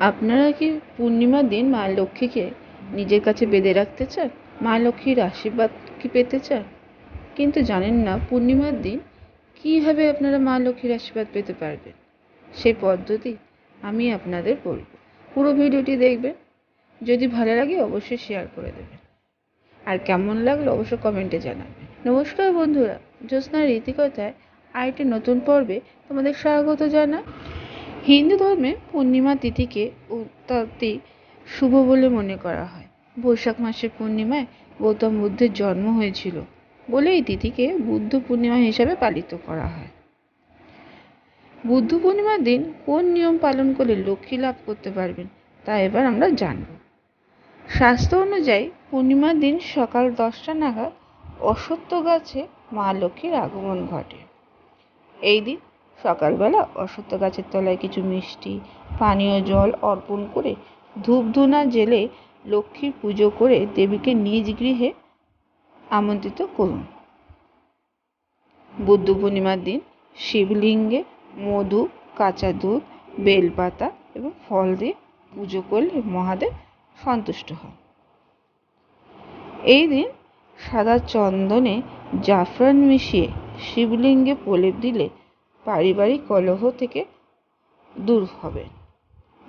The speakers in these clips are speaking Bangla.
আপনারা কি পূর্ণিমার দিন মা লক্ষ্মীকে নিজের কাছে বেঁধে রাখতে চান? মা লক্ষ্মীর আশীর্বাদ কি পেতে চান, কিন্তু জানেন না পূর্ণিমার দিন কীভাবে আপনারা মা লক্ষ্মীর আশীর্বাদ পেতে পারবেন? সেই পদ্ধতি আমি আপনাদের বলবো। পুরো ভিডিওটি দেখবেন। যদি ভালো লাগে অবশ্যই শেয়ার করে দেবেন, আর কেমন লাগলো অবশ্যই কমেন্টে জানাবেন। নমস্কার বন্ধুরা, জ্যোৎস্নার রীতিকথায় আরেকটি নতুন পর্বে তোমাদের স্বাগত জানাই। হিন্দু ধর্মে পূর্ণিমা তিথিকে অত্যন্ত শুভ বলে মনে করা হয়। বৈশাখ মাসের পূর্ণিমায় গৌতম বুদ্ধের জন্ম হয়েছিল বলে এই তিথিকে বুদ্ধ পূর্ণিমা হিসাবে পালিত করা হয়। বুদ্ধ পূর্ণিমার দিন কোন নিয়ম পালন করলে লক্ষ্মী লাভ করতে পারবেন তা এবার আমরা জানব। শাস্ত্র অনুযায়ী পূর্ণিমার দিন সকাল 10টা নাগাদ অশ্বত্থ গাছে মা লক্ষ্মীর আগমন ঘটে। এই দিন সকালবেলা অশ্বত্থ গাছের তলায় কিছু মিষ্টি, পানীয় জল অর্পণ করে ধূপধুনা জেলে লক্ষ্মীর পুজো করে দেবীকে নিজ গৃহে আমন্ত্রিত করুন। বুদ্ধ পূর্ণিমার দিন শিবলিঙ্গে মধু, কাঁচা দুধ, বেলপাতা এবং ফল দিয়ে পুজো করলে মহাদেব সন্তুষ্ট হন। এই দিন সাদা চন্দনে জাফরান মিশিয়ে শিবলিঙ্গে প্রলেপ দিলে পারিবারিক কলহ থেকে দূর হবে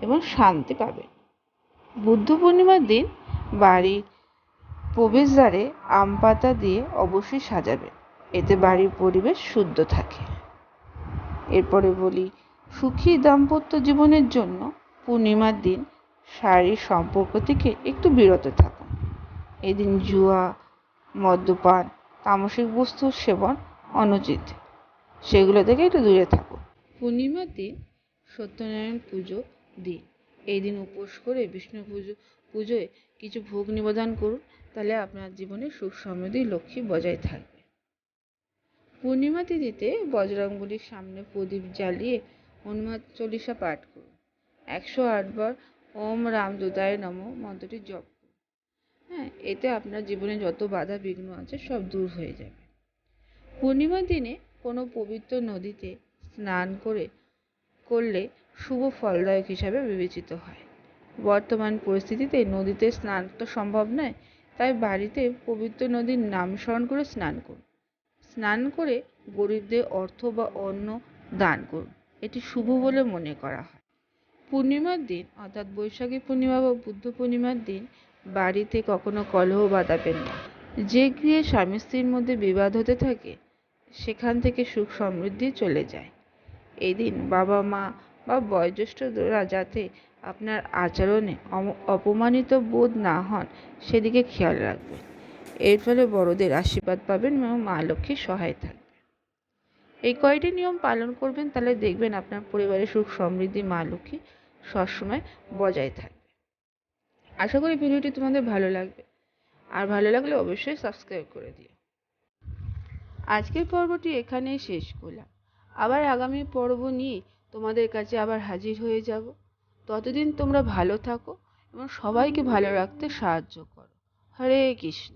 এবং শান্তি পাবে। বুদ্ধ পূর্ণিমার দিন বাড়ির প্রবেশদ্বারে আম পাতা দিয়ে অবশ্যই সাজাবেন, এতে বাড়ির পরিবেশ শুদ্ধ থাকে। এরপরে বলি, সুখী দাম্পত্য জীবনের জন্য পূর্ণিমার দিন শারীরিক সম্পর্ক থেকে একটু বিরত থাকুন। এদিন জুয়া, মদ্যপান, তামসিক বস্তুর সেবন অনুচিত, সেগুলো থেকে একটু দূরে থাকুন। পূর্ণিমার দিন সত্যনারায়ণ পুজো দিন। এই দিন উপোস করে বিষ্ণু পুজোয় কিছু ভোগ নিবেদন করুন, তাহলে আপনার জীবনে সুখ সমৃদ্ধি লক্ষ্মী বজায় থাকবে। পূর্ণিমা তিথিতে বজরংবলীর সামনে প্রদীপ জ্বালিয়ে হনুমান চল্লিশা পাঠ করুন। 108 বার ওম রামদূতায় নমঃ মন্ত্রটি জপ করুন। এতে আপনার জীবনে যত বাধা বিঘ্ন আছে সব দূর হয়ে যাবে। পূর্ণিমার দিনে কোনো পবিত্র নদীতে স্নান করলে শুভ ফলদায়ক হিসাবে বিবেচিত হয়। বর্তমান পরিস্থিতিতে নদীতে স্নান তো সম্ভব নয়, তাই বাড়িতে পবিত্র নদীর নাম স্মরণ করে স্নান করুন। স্নান করে গরিবদের অর্থ বা অন্ন দান করুন, এটি শুভ বলে মনে করা হয়। পূর্ণিমার দিন অর্থাৎ বৈশাখী পূর্ণিমা বা বুদ্ধ পূর্ণিমার দিন বাড়িতে কখনো কলহ বাঁধাবেন না। যে গৃহে স্বামী স্ত্রীর মধ্যে বিবাদ হতে থাকে সেখান থেকে সুখ সমৃদ্ধি চলে যায়। এই দিন বাবা মা বা বয়োজ্যেষ্ঠরা যাতে আপনার আচরণে অপমানিত বোধ না হন সেদিকে খেয়াল রাখবেন। এর ফলে বড়দের আশীর্বাদ পাবেন এবং মা লক্ষ্মীর সহায় থাকবে। এই কয়টি নিয়ম পালন করবেন, তাহলে দেখবেন আপনার পরিবারের সুখ সমৃদ্ধি মা লক্ষ্মী সবসময় বজায় থাকবে। আশা করি ভিডিওটি তোমাদের ভালো লাগবে, আর ভালো লাগলে অবশ্যই সাবস্ক্রাইব করে দিও। আজকের পর্বটি এখানেই শেষ করলাম। আবার আগামী পর্ব নিয়ে তোমাদের কাছে আবার হাজির হয়ে যাব। ততদিন তোমরা ভালো থাকো এবং সবাইকে ভালো রাখতে সাহায্য করো। হরে কৃষ্ণ।